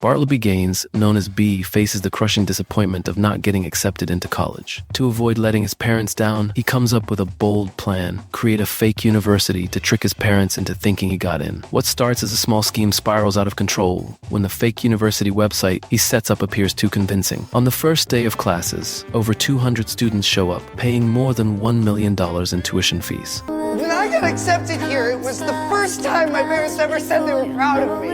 Bartleby Gaines, known as B, faces the crushing disappointment of not getting accepted into college. To avoid letting his parents down, he comes up with a bold plan: create a fake university to trick his parents into thinking he got in. What starts as a small scheme spirals out of control when the fake university website he sets up appears too convincing. On the first day of classes, over 200 students show up, paying more than $1 million in tuition fees. When I got accepted here, it was the first time my parents ever said they were proud of me.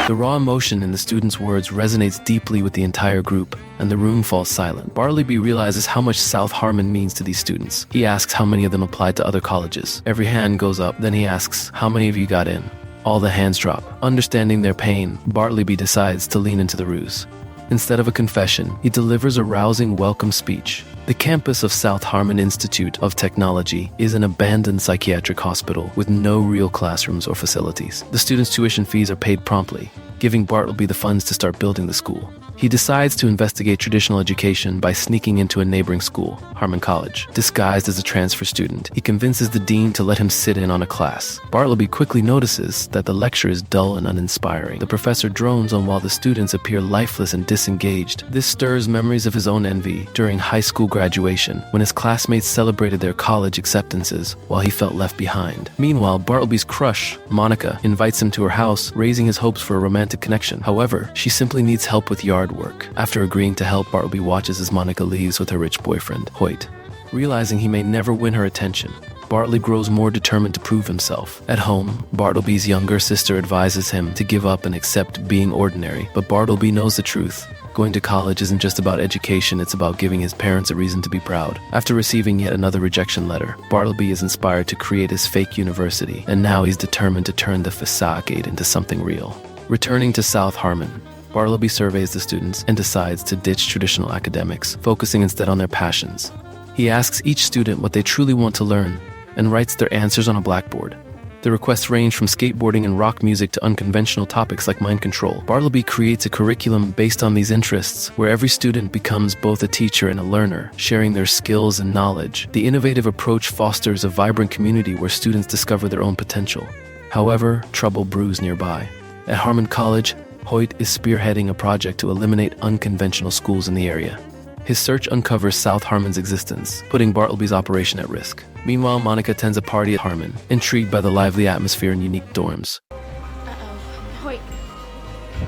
The raw emotion in the students' words resonates deeply with the entire group, and the room falls silent. Bartleby realizes how much South Harmon means to these students. He asks how many of them applied to other colleges. Every hand goes up. Then he asks, "How many of you got in?" All the hands drop. Understanding their pain, Bartleby decides to lean into the ruse. Instead of a confession, he delivers a rousing welcome speech. The campus of South Harmon Institute of Technology is an abandoned psychiatric hospital with no real classrooms or facilities. The students' tuition fees are paid promptly, giving Bartleby the funds to start building the school. He decides to investigate traditional education by sneaking into a neighboring school, Harmon College. Disguised as a transfer student, he convinces the dean to let him sit in on a class. Bartleby quickly notices that the lecture is dull and uninspiring. The professor drones on while the students appear lifeless and disengaged. This stirs memories of his own envy during high school graduation, when his classmates celebrated their college acceptances while he felt left behind. Meanwhile, Bartleby's crush, Monica, invites him to her house, raising his hopes for a romantic connection. However, she simply needs help with yard work. After agreeing to help, Bartleby watches as Monica leaves with her rich boyfriend, Hoyt. Realizing he may never win her attention, Bartleby grows more determined to prove himself. At home, Bartleby's younger sister advises him to give up and accept being ordinary, but Bartleby knows the truth. Going to college isn't just about education, it's about giving his parents a reason to be proud. After receiving yet another rejection letter, Bartleby is inspired to create his fake university, and now he's determined to turn the facade into something real. Returning to South Harmon, Bartleby surveys the students and decides to ditch traditional academics, focusing instead on their passions. He asks each student what they truly want to learn and writes their answers on a blackboard. The requests range from skateboarding and rock music to unconventional topics like mind control. Bartleby creates a curriculum based on these interests, where every student becomes both a teacher and a learner, sharing their skills and knowledge. The innovative approach fosters a vibrant community where students discover their own potential. However, trouble brews nearby. At Harmon College, Hoyt is spearheading a project to eliminate unconventional schools in the area. His search uncovers South Harmon's existence, putting Bartleby's operation at risk. Meanwhile, Monica attends a party at Harmon, intrigued by the lively atmosphere and unique dorms. Hoyt.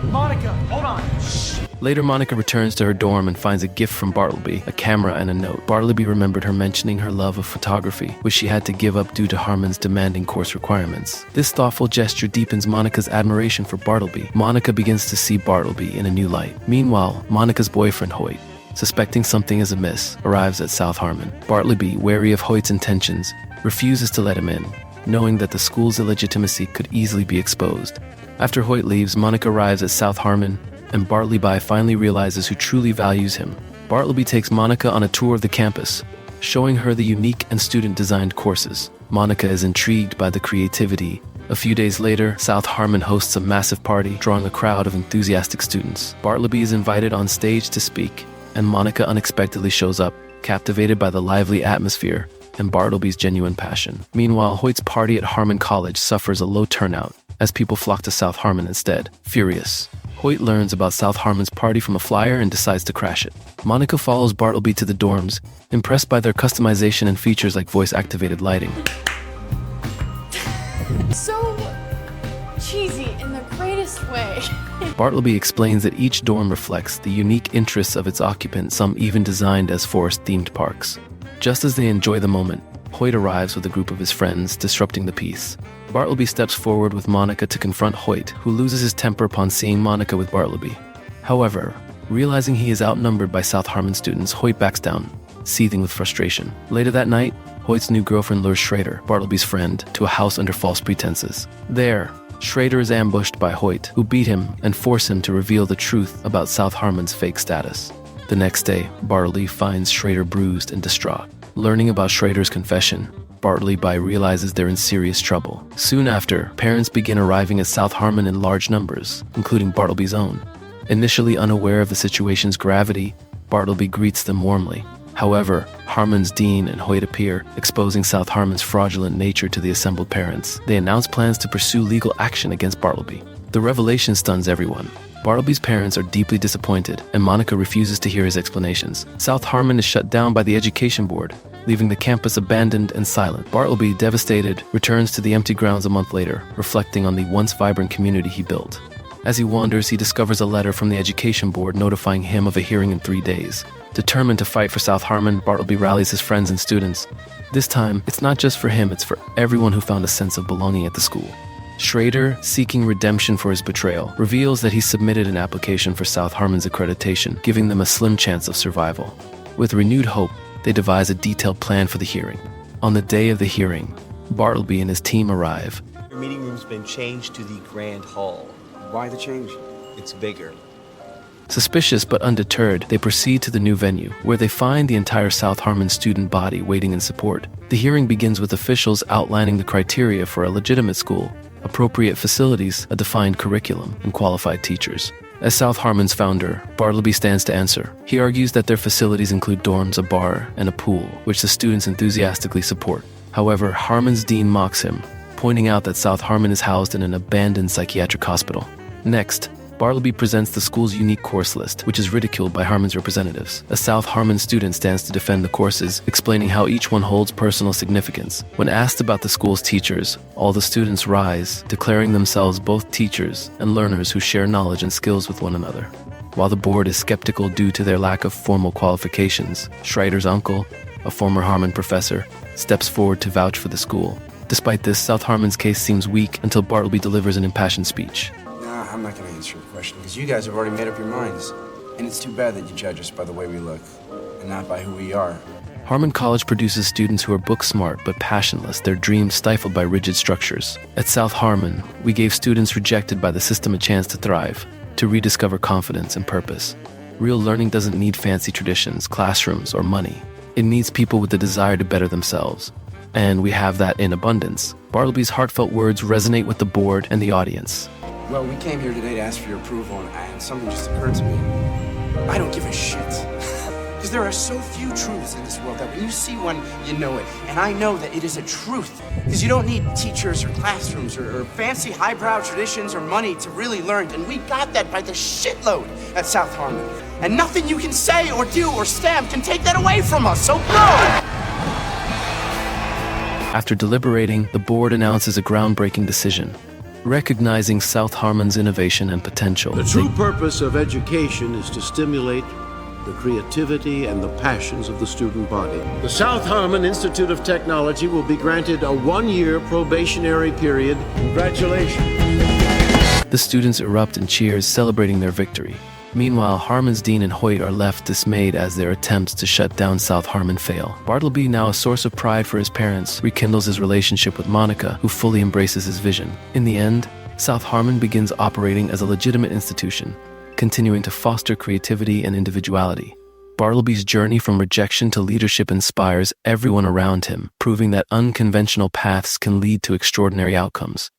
Monica, hold on. Shh. Later, Monica returns to her dorm and finds a gift from Bartleby, a camera and a note. Bartleby remembered her mentioning her love of photography, which she had to give up due to Harmon's demanding course requirements. This thoughtful gesture deepens Monica's admiration for Bartleby. Monica begins to see Bartleby in a new light. Meanwhile, Monica's boyfriend, Hoyt, suspecting something is amiss, arrives at South Harmon. Bartleby, wary of Hoyt's intentions, refuses to let him in, knowing that the school's illegitimacy could easily be exposed. After Hoyt leaves, Monica arrives at South Harmon, and Bartleby finally realizes who truly values him. Bartleby takes Monica on a tour of the campus, showing her the unique and student-designed courses. Monica is intrigued by the creativity. A few days later, South Harmon hosts a massive party, drawing a crowd of enthusiastic students. Bartleby is invited on stage to speak, and Monica unexpectedly shows up, captivated by the lively atmosphere and Bartleby's genuine passion. Meanwhile, Hoyt's party at Harmon College suffers a low turnout, as people flock to South Harmon instead. Furious, Hoyt learns about South Harmon's party from a flyer and decides to crash it. Monica follows Bartleby to the dorms, impressed by their customization and features like voice-activated lighting. So cheesy in the greatest way. Bartleby explains that each dorm reflects the unique interests of its occupants, some even designed as forest-themed parks. Just as they enjoy the moment, Hoyt arrives with a group of his friends, disrupting the peace. Bartleby steps forward with Monica to confront Hoyt, who loses his temper upon seeing Monica with Bartleby. However, realizing he is outnumbered by South Harmon students, Hoyt backs down, seething with frustration. Later that night, Hoyt's new girlfriend lures Schrader, Bartleby's friend, to a house under false pretenses. There, Schrader is ambushed by Hoyt, who beat him and force him to reveal the truth about South Harmon's fake status. The next day, Bartleby finds Schrader bruised and distraught. Learning about Schrader's confession, Bartleby realizes they're in serious trouble. Soon after, parents begin arriving at South Harmon in large numbers, including Bartleby's own. Initially unaware of the situation's gravity, Bartleby greets them warmly. However, Harmon's dean and Hoyt appear, exposing South Harmon's fraudulent nature to the assembled parents. They announce plans to pursue legal action against Bartleby. The revelation stuns everyone. Bartleby's parents are deeply disappointed, and Monica refuses to hear his explanations. South Harmon is shut down by the education board, leaving the campus abandoned and silent. Bartleby, devastated, returns to the empty grounds a month later, reflecting on the once vibrant community he built. As he wanders, he discovers a letter from the education board notifying him of a hearing in 3 days. Determined to fight for South Harmon, Bartleby rallies his friends and students. This time, it's not just for him, it's for everyone who found a sense of belonging at the school. Schrader, seeking redemption for his betrayal, reveals that he submitted an application for South Harmon's accreditation, giving them a slim chance of survival. With renewed hope, they devise a detailed plan for the hearing. On the day of the hearing, Bartleby and his team arrive. Your meeting room's been changed to the Grand Hall. Why the change? It's bigger. Suspicious but undeterred, they proceed to the new venue, where they find the entire South Harmon student body waiting in support. The hearing begins with officials outlining the criteria for a legitimate school: appropriate facilities, a defined curriculum, and qualified teachers. As South Harmon's founder, Bartleby stands to answer. He argues that their facilities include dorms, a bar, and a pool, which the students enthusiastically support. However, Harmon's dean mocks him, pointing out that South Harmon is housed in an abandoned psychiatric hospital. Next, Bartleby presents the school's unique course list, which is ridiculed by Harmon's representatives. A South Harmon student stands to defend the courses, explaining how each one holds personal significance. When asked about the school's teachers, all the students rise, declaring themselves both teachers and learners who share knowledge and skills with one another. While the board is skeptical due to their lack of formal qualifications, Schrader's uncle, a former Harmon professor, steps forward to vouch for the school. Despite this, South Harmon's case seems weak until Bartleby delivers an impassioned speech. Nah, I'm not gonna answer your question because you guys have already made up your minds. And it's too bad that you judge us by the way we look and not by who we are. Harmon College produces students who are book smart but passionless, their dreams stifled by rigid structures. At South Harmon, we gave students rejected by the system a chance to thrive, to rediscover confidence and purpose. Real learning doesn't need fancy traditions, classrooms, or money. It needs people with the desire to better themselves. And we have that in abundance. Bartleby's heartfelt words resonate with the board and the audience. Well, we came here today to ask for your approval, and something just occurred to me. I don't give a shit. Because there are so few truths in this world that when you see one, you know it. And I know that it is a truth. Because you don't need teachers or classrooms or fancy highbrow traditions or money to really learn. And we got that by the shitload at South Harmon. And nothing you can say or do or stamp can take that away from us. So go! After deliberating, the board announces a groundbreaking decision, recognizing South Harmon's innovation and potential. The true purpose of education is to stimulate the creativity and the passions of the student body. The South Harmon Institute of Technology will be granted a 1-year probationary period. Congratulations. The students erupt in cheers, celebrating their victory. Meanwhile, Harmon's dean and Hoyt are left dismayed as their attempts to shut down South Harmon fail. Bartleby, now a source of pride for his parents, rekindles his relationship with Monica, who fully embraces his vision. In the end, South Harmon begins operating as a legitimate institution, continuing to foster creativity and individuality. Bartleby's journey from rejection to leadership inspires everyone around him, proving that unconventional paths can lead to extraordinary outcomes.